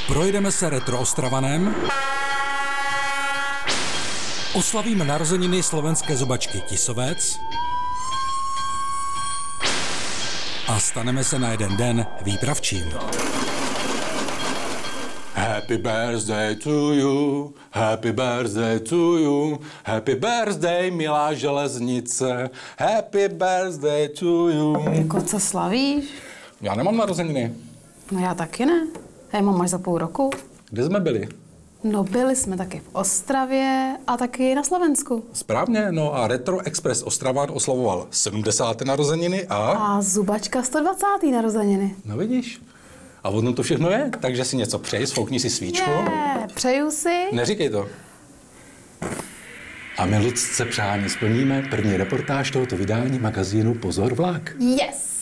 Projedeme se retro Ostravanem, oslavíme narozeniny slovenské zubačky Tisovec a staneme se na jeden den výpravčím. Happy birthday to you, happy birthday to you, happy birthday, milá železnice, happy birthday to you. Jako co slavíš? Já nemám narozeniny. No já taky ne. Já mám až za půl roku. Kde jsme byli? No byli jsme taky v Ostravě a taky na Slovensku. Správně, no a Retro Express Ostravan oslavoval 70. narozeniny A zubačka 120. narozeniny. No vidíš. A ono to všechno je, takže si něco přeji, sfoukni si svíčku. Přeju si. Neříkej to. A my Lucce přání splníme první reportáž tohoto vydání magazínu Pozor vlak. Yes!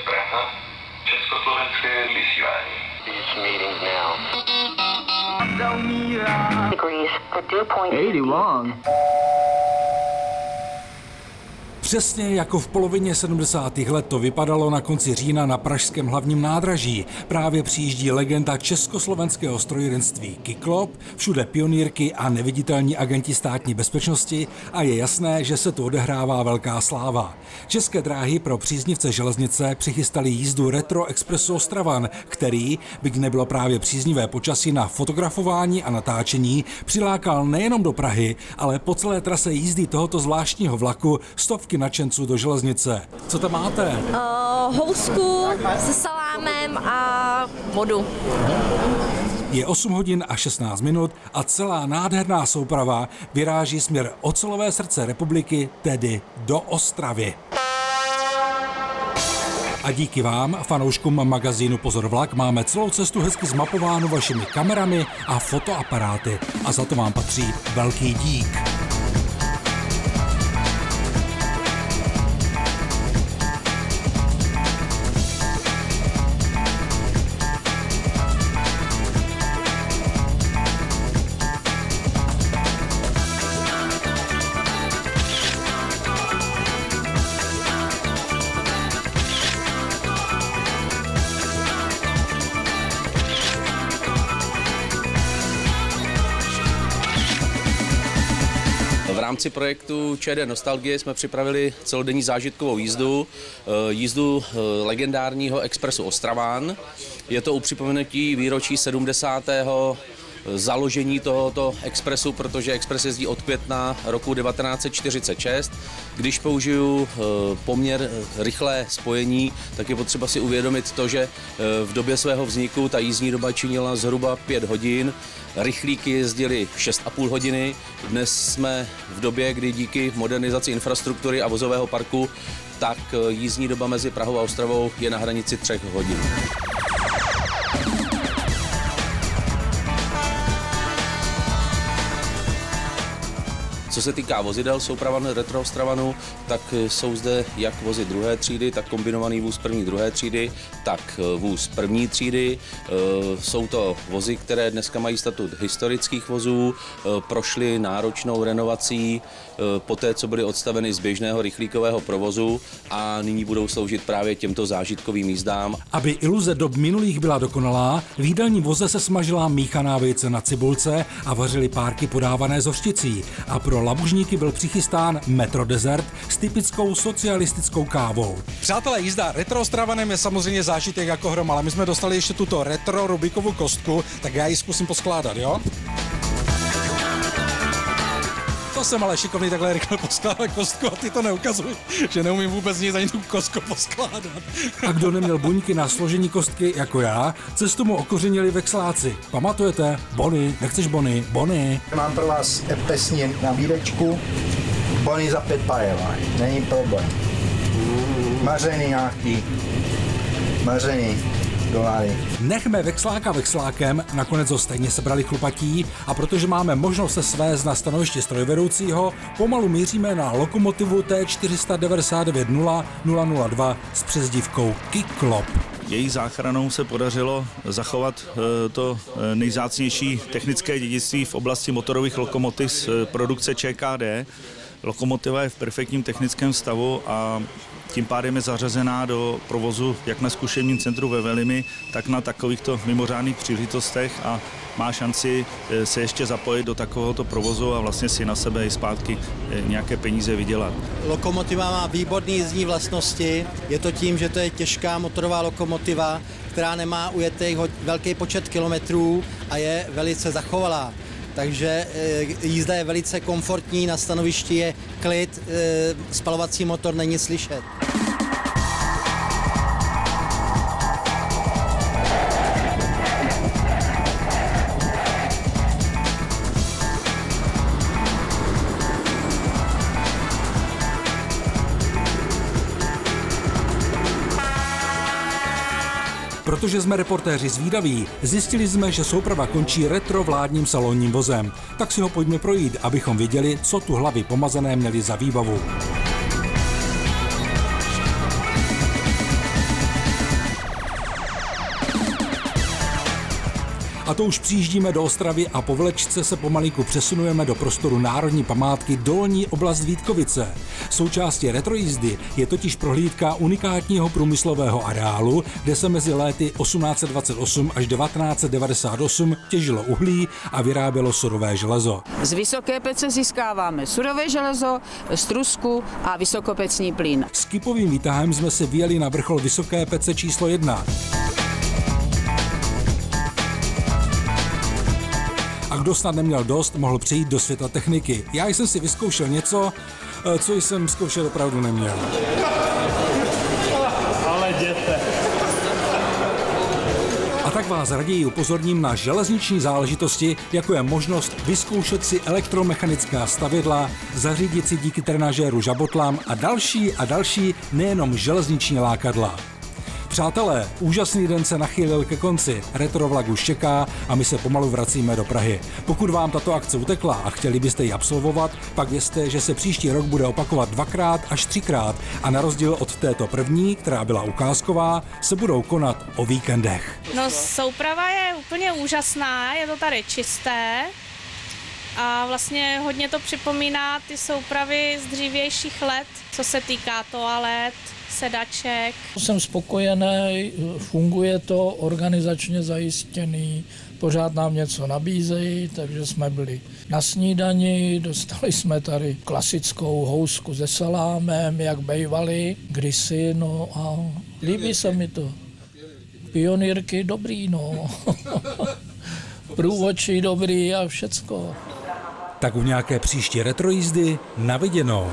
Praha, československé vysílání. Degrees for dew point 81. Přesně jako v polovině 70. let to vypadalo na konci října na pražském hlavním nádraží. Právě přijíždí legenda československého strojírenství Kyklop, všude pionýrky a neviditelní agenti státní bezpečnosti a je jasné, že se tu odehrává velká sláva. České dráhy pro příznivce železnice přichystali jízdu Retro Expressu Ostravan, který, byť nebylo právě příznivé počasí na fotografování a natáčení, přilákal nejenom do Prahy, ale po celé trase jízdy tohoto zvláštního vlaku stovky nadšenců do železnice. Co tam máte? Housku se salámem a vodu. Je 8 hodin a 16 minut a celá nádherná souprava vyráží směr ocelové srdce republiky, tedy do Ostravy. A díky vám, fanouškům magazínu Pozor vlak, máme celou cestu hezky zmapovánu vašimi kamerami a fotoaparáty. A za to vám patří velký dík. V rámci projektu ČD Nostalgie jsme připravili celodenní zážitkovou jízdu legendárního expresu Ostravan. Je to u připomenutí výročí 70. založení tohoto expresu, protože expres jezdí od května roku 1946. Když použiju poměr rychlé spojení, tak je potřeba si uvědomit to, že v době svého vzniku ta jízdní doba činila zhruba 5 hodin, rychlíky jezdily 6,5 hodiny. Dnes jsme v době, kdy díky modernizaci infrastruktury a vozového parku, tak jízdní doba mezi Prahou a Ostravou je na hranici 3 hodin. Co se týká vozidel soupravan Retro Ostravanu, tak jsou zde jak vozy druhé třídy, tak kombinovaný vůz první druhé třídy, tak vůz první třídy. Jsou to vozy, které dneska mají statut historických vozů, prošly náročnou renovací poté, co byly odstaveny z běžného rychlíkového provozu a nyní budou sloužit právě těmto zážitkovým jízdám. Aby iluze dob minulých byla dokonalá, v jídelní voze se smažila míchaná vejce na cibulce a vařily párky podávané s hořčicí. A pro labužníky byl přichystán Metro Desert s typickou socialistickou kávou. Přátelé, jízda Retro Ostravanem je samozřejmě zážitek jako hrom, ale my jsme dostali ještě tuto retro Rubikovu kostku, tak já ji zkusím poskládat, jo? To jsem ale šikovný takhle rychle poskládat kostku a ty to neukazuj, že neumím vůbec nic ani tu kostku poskládat. A kdo neměl buňky na složení kostky jako já, cestu mu okořenili vexláci. Pamatujete? Bony, nechceš bony? Bony. Mám pro vás pesní nabídečku, bony za 5 parevaj, není problém. Mařený nějaký, mařený. dolary. Nechme veksláka vekslákem, nakonec ho stejně sebrali chlupatí a protože máme možnost se svést na stanoviště strojvedoucího, pomalu míříme na lokomotivu T499-002 s přezdívkou Kyklop. Její záchranou se podařilo zachovat to nejvzácnější technické dědictví v oblasti motorových lokomotiv z produkce ČKD. Lokomotiva je v perfektním technickém stavu a tím pádem je zařazená do provozu jak na zkušebním centru ve Velimi, tak na takovýchto mimořádných příležitostech a má šanci se ještě zapojit do takovéhoto provozu a vlastně si na sebe i zpátky nějaké peníze vydělat. Lokomotiva má výborné jízdní vlastnosti, je to tím, že to je těžká motorová lokomotiva, která nemá ujetý velký počet kilometrů a je velice zachovalá. Takže jízda je velice komfortní, na stanovišti je klid, spalovací motor není slyšet. Protože jsme reportéři zvídaví, zjistili jsme, že souprava končí retrovládním salonním vozem. Tak si ho pojďme projít, abychom viděli, co tu hlavy pomazané měly za výbavu. A to už přijíždíme do Ostravy a po vlečce se pomalinku přesunujeme do prostoru Národní památky Dolní oblast Vítkovice. Součástí retrojízdy je totiž prohlídka unikátního průmyslového areálu, kde se mezi léty 1828 až 1998 těžilo uhlí a vyrábělo surové železo. Z vysoké pece získáváme surové železo, strusku a vysokopecní plyn. S kipovým výtahem jsme se vyjeli na vrchol Vysoké pece číslo 1. A kdo snad neměl dost, mohl přejít do světa techniky. Já jsem si vyzkoušel něco, co jsem zkoušet opravdu neměl. Ale jděte. A tak vás raději upozorním na železniční záležitosti, jako je možnost vyzkoušet si elektromechanická stavidla, zařídit si díky trenažéru žabotlám a další nejenom železniční lákadla. Přátelé, úžasný den se nachýlil ke konci, retrovlak už čeká a my se pomalu vracíme do Prahy. Pokud vám tato akce utekla a chtěli byste ji absolvovat, pak vězte, že se příští rok bude opakovat 2x až 3x a na rozdíl od této první, která byla ukázková, se budou konat o víkendech. No, souprava je úplně úžasná, je to tady čisté a vlastně hodně to připomíná ty soupravy z dřívějších let, co se týká toalet, sedaček. Jsem spokojený, funguje to, organizačně zajistěný, pořád nám něco nabízejí, takže jsme byli na snídani, dostali jsme tady klasickou housku se salámem, jak bejvali kdysi, no a líbí se mi to. Pionýrky dobrý, no. Průvodčí dobrý a všecko. Tak u nějaké příští retrojízdy na viděnou.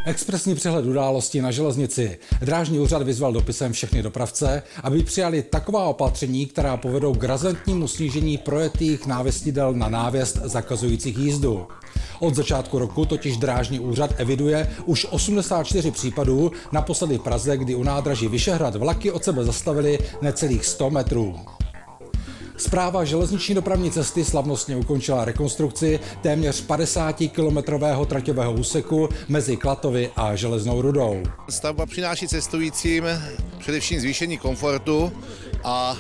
Expresní přehled událostí na železnici. Drážní úřad vyzval dopisem všechny dopravce, aby přijali taková opatření, která povedou k razantnímu snížení projetých návěstidel na návěst zakazujících jízdu. Od začátku roku totiž drážní úřad eviduje už 84 případů, naposledy v Praze, kdy u nádraží Vyšehrad vlaky od sebe zastavily necelých 100 metrů. Správa železniční dopravní cesty slavnostně ukončila rekonstrukci téměř 50-kilometrového traťového úseku mezi Klatovy a Železnou Rudou. Stavba přináší cestujícím především zvýšení komfortu a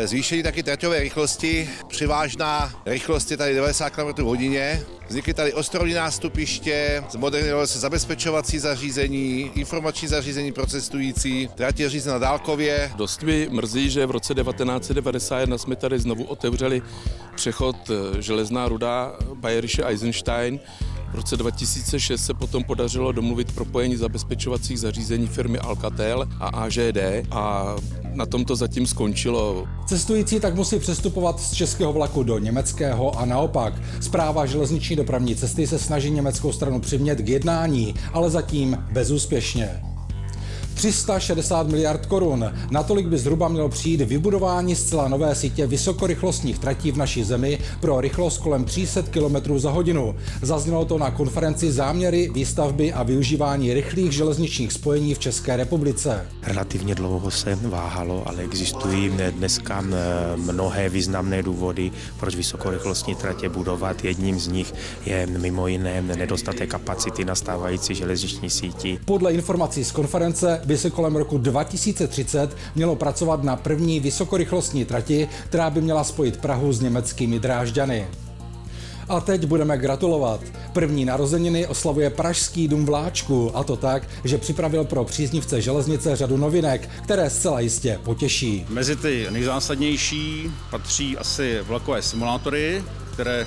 zvýšení taky traťové rychlosti. Převážná rychlost je tady 90 km/h. Vznikly tady ostrovní nástupiště, zmodernizovalo se zabezpečovací zařízení, informační zařízení pro cestující, trať je řízena dálkově. Dost mi mrzí, že v roce 1991 jsme tady znovu otevřeli přechod Železná Ruda Bayerische Eisenstein. V roce 2006 se potom podařilo domluvit propojení zabezpečovacích zařízení firmy Alcatel a AŽD a na tom to zatím skončilo. Cestující tak musí přestupovat z českého vlaku do německého a naopak. Správa železniční dopravní cesty se snaží německou stranu přimět k jednání, ale zatím bezúspěšně. 360 miliard korun. Natolik by zhruba mělo přijít vybudování zcela nové sítě vysokorychlostních tratí v naší zemi pro rychlost kolem 300 km za hodinu. Zaznělo to na konferenci Záměry, výstavby a využívání rychlých železničních spojení v České republice. Relativně dlouho se váhalo, ale existují dneska mnohé významné důvody, proč vysokorychlostní tratě budovat. Jedním z nich je mimo jiné nedostatek kapacity na stávající železniční síti. Podle informací z konference by se kolem roku 2030 mělo pracovat na první vysokorychlostní trati, která by měla spojit Prahu s německými Drážďany. A teď budeme gratulovat. První narozeniny oslavuje Pražský dům vláčků, a to tak, že připravil pro příznivce železnice řadu novinek, které zcela jistě potěší. Mezi ty nejzásadnější patří asi vlakové simulátory, které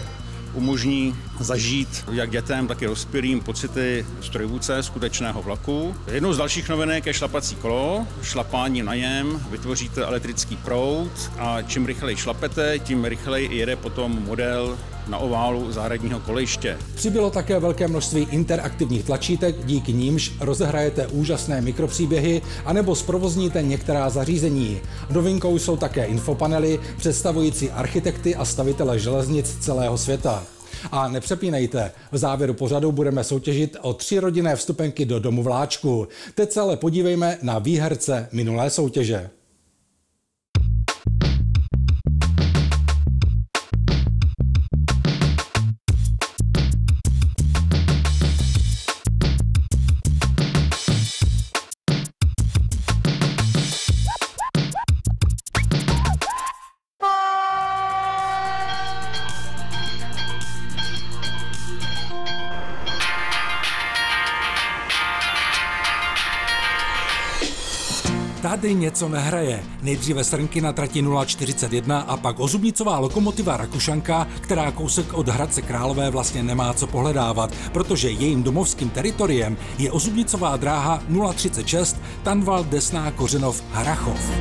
umožní zažít jak dětem, tak i dospělým pocity strojvůdce skutečného vlaku. Jednou z dalších novinek je šlapací kolo. Šlapání na něm vytvoříte elektrický proud a čím rychleji šlapete, tím rychleji jede potom model na oválu zahradního kolejiště. Přibylo také velké množství interaktivních tlačítek, díky nímž rozehrajete úžasné mikropříběhy anebo zprovozníte některá zařízení. Novinkou jsou také infopanely představující architekty a stavitele železnic celého světa. A nepřepínejte, v závěru pořadu budeme soutěžit o 3 rodinné vstupenky do Domu vláčku. Teď se ale podívejme na výherce minulé soutěže. Tady něco nehraje. Nejdříve srnky na trati 041 a pak ozubnicová lokomotiva Rakušanka, která kousek od Hradce Králové vlastně nemá co pohledávat, protože jejím domovským teritoriem je ozubnicová dráha 036 Tanvald Desná Kořenov Harachov.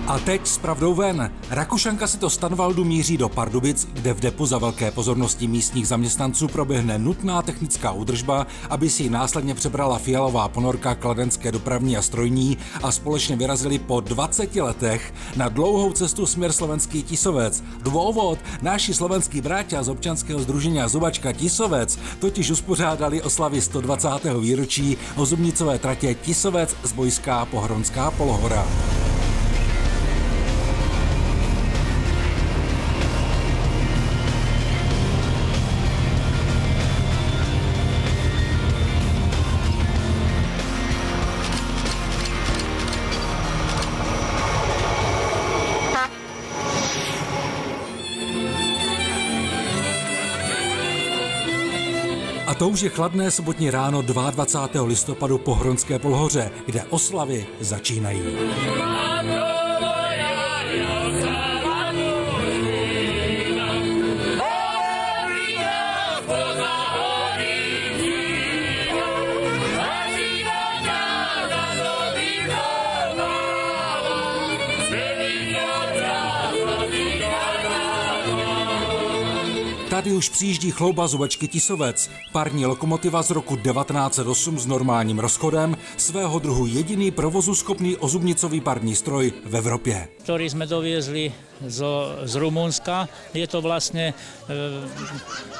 A teď s pravdou ven. Rakušanka si to z Tanvaldu míří do Pardubic, kde v depu za velké pozornosti místních zaměstnanců proběhne nutná technická údržba, aby si ji následně přebrala fialová ponorka Kladenské dopravní a strojní a společně vyrazili po 20 letech na dlouhou cestu směr Slovenský Tisovec. Dôvod, naši slovenský bráťa z občanského sdružení Zubačka Tisovec totiž uspořádali oslavy 120. výročí ozubnicové tratě Tisovec Zbojská Pohronská Polohora. A to už je chladné sobotní ráno 22. listopadu po Hronské Polhoře, kde oslavy začínají. Tady už přijíždí chlouba Zubačky Tisovec, parní lokomotiva z roku 1908 s normálním rozchodem, svého druhu jediný provozuschopný ozubnicový parní stroj v Evropě. Ktorý sme doviezli z Rumunska. Je to vlastne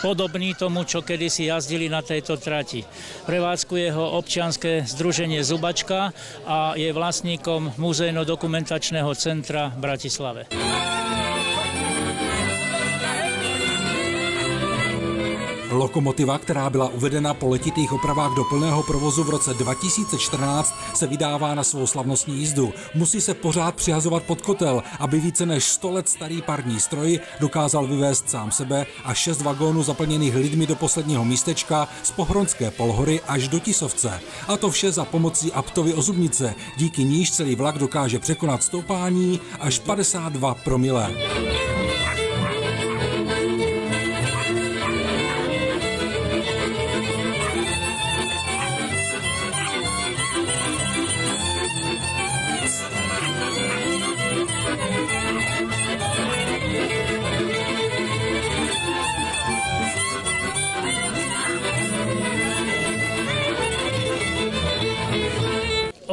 podobný tomu, čo kedysi jazdili na tejto trati. Prevádzkuje ho občianske združenie Zubačka a je vlastníkom Muzejno-dokumentačného centra v Bratislave. Lokomotiva, která byla uvedena po letitých opravách do plného provozu v roce 2014, se vydává na svou slavnostní jízdu. Musí se pořád přihazovat pod kotel, aby více než 100 let starý parní stroj dokázal vyvést sám sebe a 6 vagónů zaplněných lidmi do posledního místečka z Pohronské Polhory až do Tisovce. A to vše za pomocí Aptovy ozubnice, díky níž celý vlak dokáže překonat stoupání až 52 promile.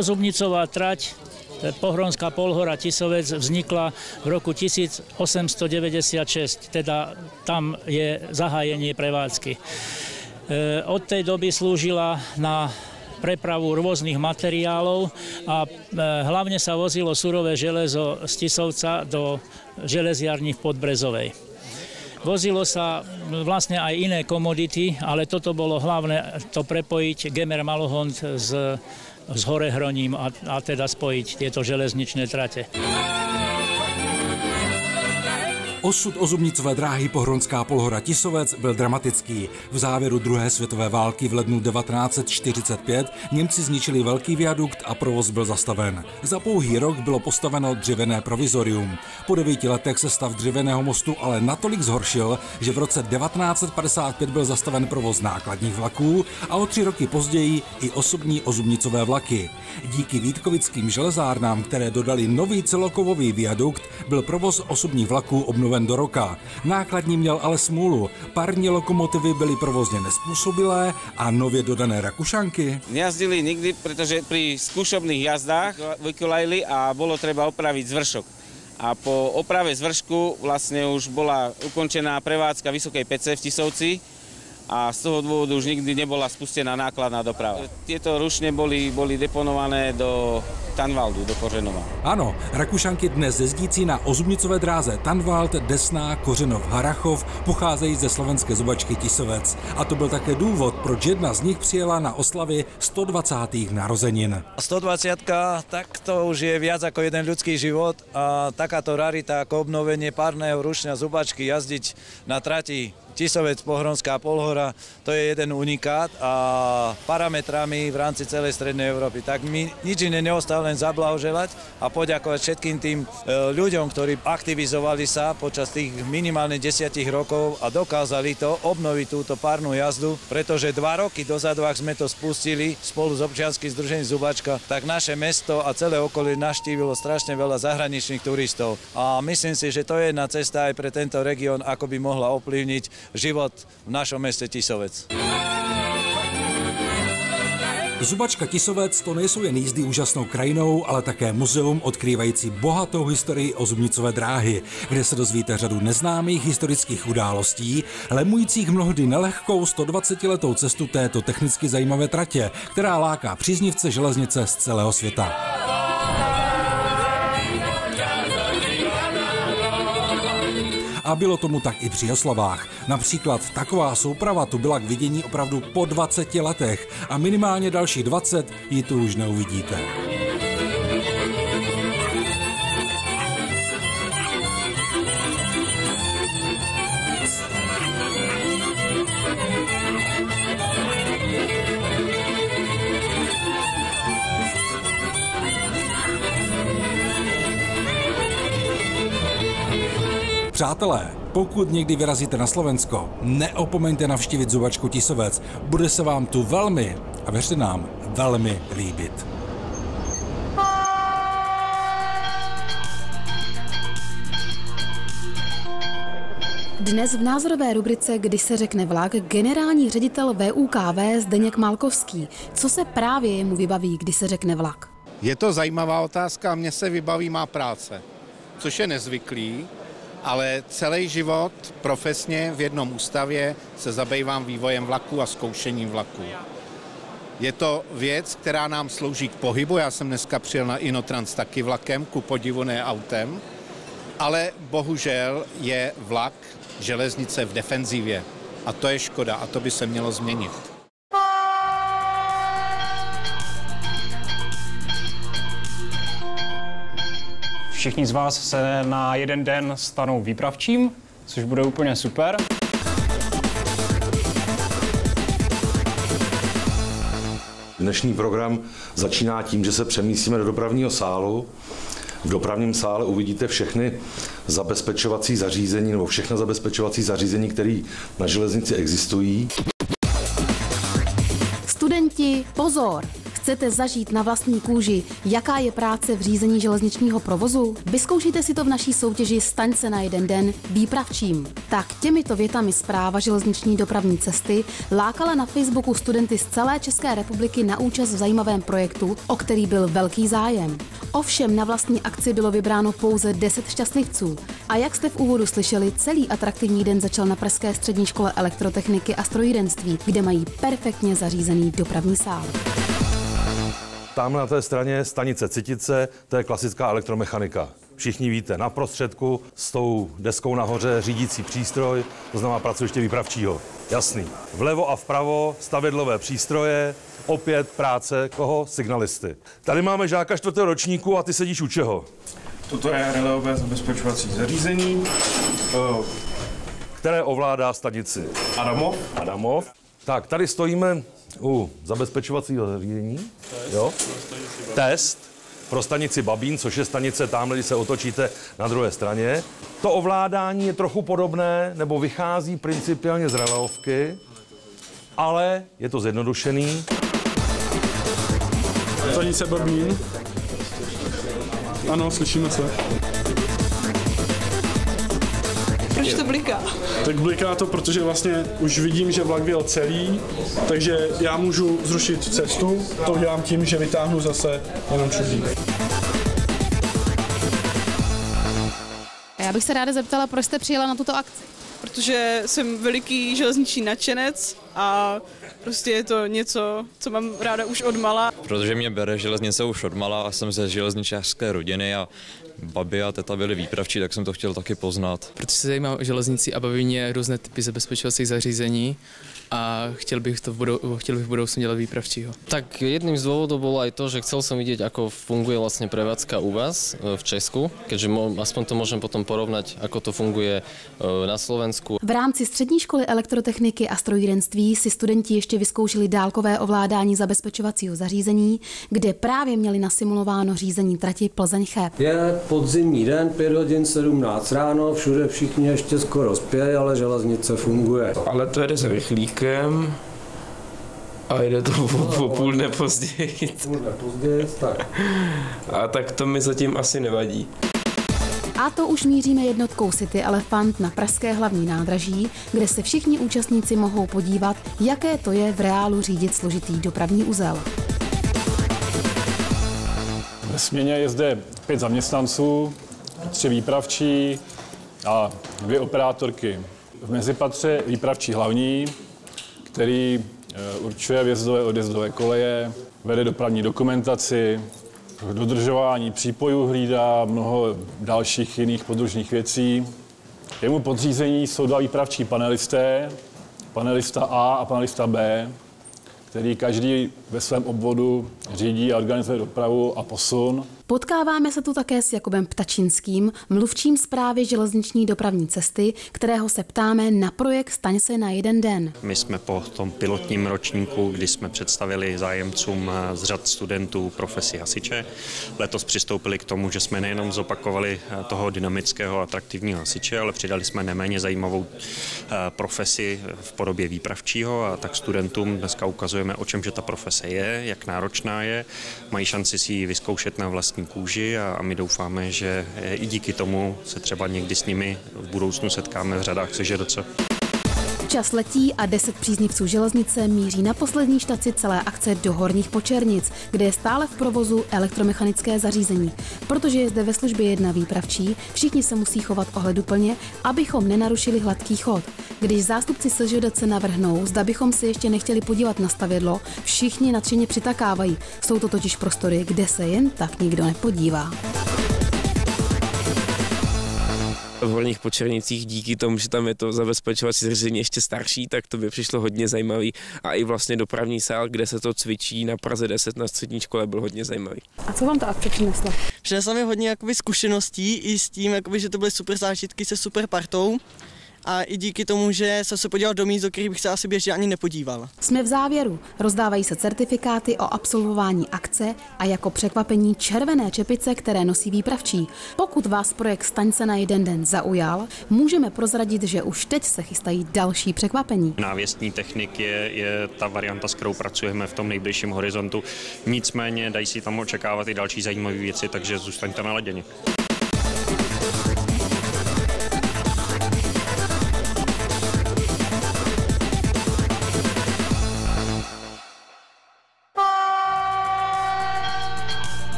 Ozubnicová trať Pohronská Polhora Tisovec vznikla v roku 1896, teda tam je zahájenie prevádzky. Od tej doby slúžila na prepravu rôznych materiálov a hlavne sa vozilo surové železo z Tisovca do železiarní v Podbrezovej. Vozilo sa vlastne aj iné komodity, ale toto bolo hlavné to prepojiť Gemer Malohond s Horehroním a teda spojiť tieto železničné trate. Osud ozubnicové dráhy Pohronská Polhora Tisovec byl dramatický. V závěru druhé světové války v lednu 1945 Němci zničili velký viadukt a provoz byl zastaven. Za pouhý rok bylo postaveno dřevěné provizorium. Po 9 letech se stav dřevěného mostu ale natolik zhoršil, že v roce 1955 byl zastaven provoz nákladních vlaků a o 3 roky později i osobní ozubnicové vlaky. Díky vítkovickým železárnám, které dodali nový celokovový viadukt, byl provoz osobních vlaků obnoven do roka. Nákladní měl ale smůlu. Parní lokomotivy byly provozně nespůsobilé a nově dodané Rakušanky nejazdili nikdy, pretože pri skúšobných jazdách vykolajili a bolo treba opraviť zvršok. A po oprave zvršku vlastne už bola ukončená prevádzka Vysokej pece v Tisovci a z toho dôvodu už nikdy nebola spustená nákladná doprava. Tieto rušne boli deponované do Tanvaldu, do Kořenova. Ano, Rakušanky dnes jezdící na ozubnicové dráze Tanvald, Desná, Kořenov, Harachov pocházejí ze slovenské zubačky Tisovec. A to byl také důvod, proč jedna z nich přijela na oslavy 120. narozenin. 120, tak to už je viac ako jeden ľudský život a takáto rarita ako obnovenie párneho rušňa zubačky jazdiť na trati Tisovec, Pohronská Polhora, to je jeden unikát a parametrami v rámci celej strednej Európy. Tak mi nič iné neostalo len zablahoželať a poďakovať všetkým tým ľuďom, ktorí aktivizovali sa počas tých minimálne 10 rokov a dokázali to obnoviť túto párnu jazdu, pretože 2 roky dozadu, ak sme to spustili spolu s občianskym združením Zubačka, tak naše mesto a celé okolie navštívilo strašne veľa zahraničných turistov. A myslím si, že to je jedna cesta aj pre tento región, ako by mohla ovplyvniť život v našom meste Tisovec. Zubačka Tisovec to nejsou jen jízdy úžasnou krajinou, ale také muzeum odkrývající bohatou historii ozubnicové dráhy, kde se dozvíte řadu neznámých historických událostí, lemujících mnohdy nelehkou 120letou cestu této technicky zajímavé tratě, která láká příznivce železnice z celého světa. A bylo tomu tak i při oslavách. Například taková souprava tu byla k vidění opravdu po 20 letech a minimálně dalších 20 ji tu už neuvidíte. Přátelé, pokud někdy vyrazíte na Slovensko, neopomeňte navštívit zubačku Tisovec. Bude se vám tu velmi, a věřte nám, velmi líbit. Dnes v názorové rubrice Kdy se řekne vlak generální ředitel VUKV Zdeněk Malkovský. Co se právě jemu vybaví, když se řekne vlak? Je to zajímavá otázka a mně se vybaví má práce, což je nezvyklý. Ale celý život profesně v jednom ústavě se zabývám vývojem vlaků a zkoušením vlaků. Je to věc, která nám slouží k pohybu. Já jsem dneska přijel na Inotrans taky vlakem, ku podivu ne autem, ale bohužel je vlak železnice v defenzivě. A to je škoda a to by se mělo změnit. Všichni z vás se na jeden den stanou výpravčím, což bude úplně super. Dnešní program začíná tím, že se přemístíme do dopravního sálu. V dopravním sále uvidíte všechny zabezpečovací zařízení nebo všechna zabezpečovací zařízení, které na železnici existují. Studenti, pozor! Chcete Chcete zažít na vlastní kůži, jaká je práce v řízení železničního provozu? Vyzkoušejte si to v naší soutěži Staň se na jeden den výpravčím. Tak těmito větami Správa železniční dopravní cesty lákala na Facebooku studenty z celé České republiky na účast v zajímavém projektu, o který byl velký zájem. Ovšem na vlastní akci bylo vybráno pouze 10 šťastlivců. A jak jste v úvodu slyšeli, celý atraktivní den začal na Pražské střední škole elektrotechniky a strojírenství, kde mají perfektně zařízený dopravní sál. Tam na té straně stanice Citice, to je klasická elektromechanika. Všichni víte, na prostředku s tou deskou nahoře řídící přístroj, to znamená pracoviště výpravčího. Jasný. Vlevo a vpravo stavědlové přístroje, opět práce koho? Signalisty. Tady máme žáka 4. ročníku a ty sedíš u čeho? Toto je reléové zabezpečovací zařízení, které ovládá stanici Adamov. Tak, tady stojíme u zabezpečovacího zařízení. Jo? Test pro stanici Babín, což je stanice tamhle, když se otočíte na druhé straně. To ovládání je trochu podobné, nebo vychází principiálně z reléovky, ale je to zjednodušený. Stanice Babín. Ano, slyšíme se. Proč to bliká? Tak bliká to, protože vlastně už vidím, že vlak vyjel celý, takže já můžu zrušit cestu. To dělám tím, že vytáhnu zase jenom čudlík. Já bych se ráda zeptala, proč jste přijela na tuto akci? Protože jsem veliký železniční nadšenec a prostě je to něco, co mám ráda už odmala. Protože mě bere železnice už odmala a jsem ze železničářské rodiny a babi a teta byli výpravčí, tak jsem to chtěl taky poznat. Protože se zajímám o železnici a baví mě různé typy zabezpečovacích zařízení a chtěl bych v budoucnu dělat výpravčího. Tak jedným z dôvodov bolo aj to, že chcel som vidieť, ako funguje vlastne prevádzka u vás v Česku, keďže aspoň to môžem potom porovnať, ako to funguje na Slovensku. V rámci střední školy elektrotechniky a strojírenství si studenti ještě vyzkoušeli dálkové ovládání zabezpečovacího zařízení, kde právě měli nasimulováno řízení trati Plzeň-Cheb. Je podzimní den, 5 hodin 17 ráno, všude všichni ještě skoro spějí, ale železnice funguje. Ale to jede s rychlíkem a jde to o půl dne později. Tak. A tak to mi zatím asi nevadí. A to už míříme jednotkou City Elephant na pražské hlavní nádraží, kde se všichni účastníci mohou podívat, jaké to je v reálu řídit složitý dopravní uzel. Ve směně je zde 5 zaměstnanců, 3 výpravčí a 2 operátorky. V mezipatře výpravčí hlavní, který určuje vjezdové odjezdové koleje, vede dopravní dokumentaci, dodržování přípojů hlídá, mnoho dalších jiných podružných věcí. Jemu podřízení jsou 2 výpravčí panelisté, panelista A a panelista B, který každý ve svém obvodu řídí a organizuje dopravu a posun. Potkáváme se tu také s Jakubem Ptačinským, mluvčím Správy železniční dopravní cesty, kterého se ptáme na projekt Staň se na jeden den. My jsme po tom pilotním ročníku, kdy jsme představili zájemcům z řad studentů profesi hasiče, letos přistoupili k tomu, že jsme nejenom zopakovali toho dynamického a atraktivního hasiče, ale přidali jsme neméně zajímavou profesi v podobě výpravčího a tak studentům dneska ukazujeme, o čem že ta profese je, jak náročná je, mají šanci si ji vyzkoušet na vlastní kůži a my doufáme, že i díky tomu se třeba někdy s nimi v budoucnu setkáme v řadách CŽDC. Čas letí a 10 příznivců železnice míří na poslední štaci celé akce do Horních Počernic, kde je stále v provozu elektromechanické zařízení. Protože je zde ve službě 1 výpravčí, všichni se musí chovat ohleduplně, abychom nenarušili hladký chod. Když zástupci SŽDC navrhnou, zda bychom se ještě nechtěli podívat na stavědlo, všichni nadšeně přitakávají. Jsou to totiž prostory, kde se jen tak nikdo nepodívá. V Horních Počernicích díky tomu, že tam je to zabezpečovací zařízení ještě starší, tak to by přišlo hodně zajímavý. A i vlastně dopravní sál, kde se to cvičí na Praze 10 na střední škole, byl hodně zajímavý. A co vám ta akce přinesla? Přinesla mi hodně zkušeností i s tím, že to byly super zážitky se super partou. a i díky tomu, že jsem se podíval do míst, do kterých bych se asi běžně ani nepodíval. Jsme v závěru. Rozdávají se certifikáty o absolvování akce a jako překvapení červené čepice, které nosí výpravčí. Pokud vás projekt Staňce na jeden den zaujal, můžeme prozradit, že už teď se chystají další překvapení. Návěstní technik je ta varianta, s kterou pracujeme v tom nejbližším horizontu. Nicméně dají si tam očekávat i další zajímavé věci, takže zůstaňte naladěni.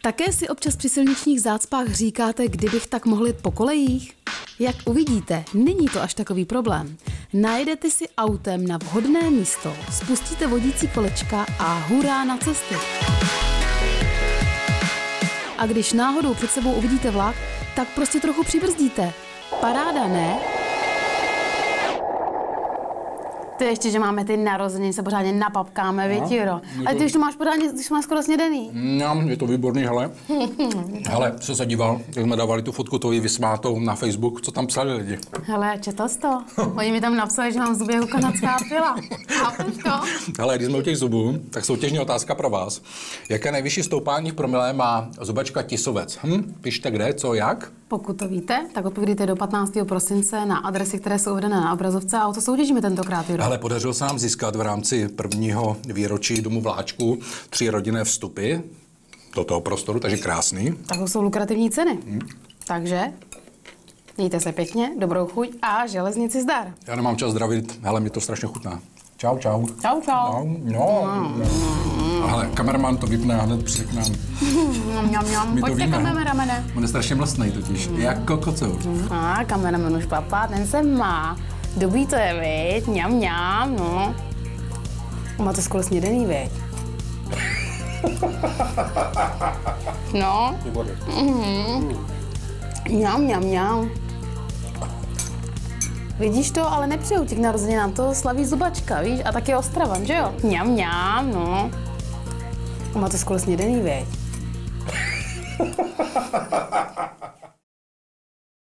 Také si občas při silničních zácpách říkáte, kdybych tak mohl jít po kolejích? Jak uvidíte, není to až takový problém. Najedete si autem na vhodné místo, spustíte vodící kolečka a hurá na cesty. A když náhodou před sebou uvidíte vlak, tak prostě trochu přibrzdíte. Paráda, ne? To je ještě, že máme ty narozeniny, se pořádně napapkáme, víš, Juro. Ale ty už to máš pořádně, když máš skoro snědený. Je to výborný, hele. Hele, co se díval, jak jsme dávali tu fotku tvoji vysmátou na Facebook, co tam psali lidi? Hele, četl jsi to? Oni mi tam napsali, že mám v zubě jako kanadská pila. Chápeš to? Hele, když jsme u těch zubů, tak soutěžní otázka pro vás. Jaké nejvyšší stoupání v promile má zubačka Tisovec? Pište kde, co, jak? Pokud to víte, tak odpovídejte do 15. prosince na adresy, které jsou uvedené na obrazovce a o to soutěžíme tentokrát, Juro. Ale podařilo se nám získat v rámci prvního výročí Domu Vláčků 3 rodinné vstupy do toho prostoru, takže krásný. Tak to jsou lukrativní ceny. Takže mějte se pěkně, dobrou chuť a železnici zdar. Já nemám čas zdravit, hele, mi to strašně chutná. Čau, čau. Čau, čau. No. Hele, kameraman to vypne a hned přijde k nám. Pojďte, kameramane. On je strašně mlsnej totiž, jako kocou. Kameraman už papá, ten se má. Dobrý to je, viď? Mňam, no. Má to skoro snědený, viď? No. Mňam. Vidíš to, ale nepřijou ti k narozeninám, to slaví zubačka, víš? A taky Ostravan, že jo? Mňam, no. Má to skoro snědený, viď?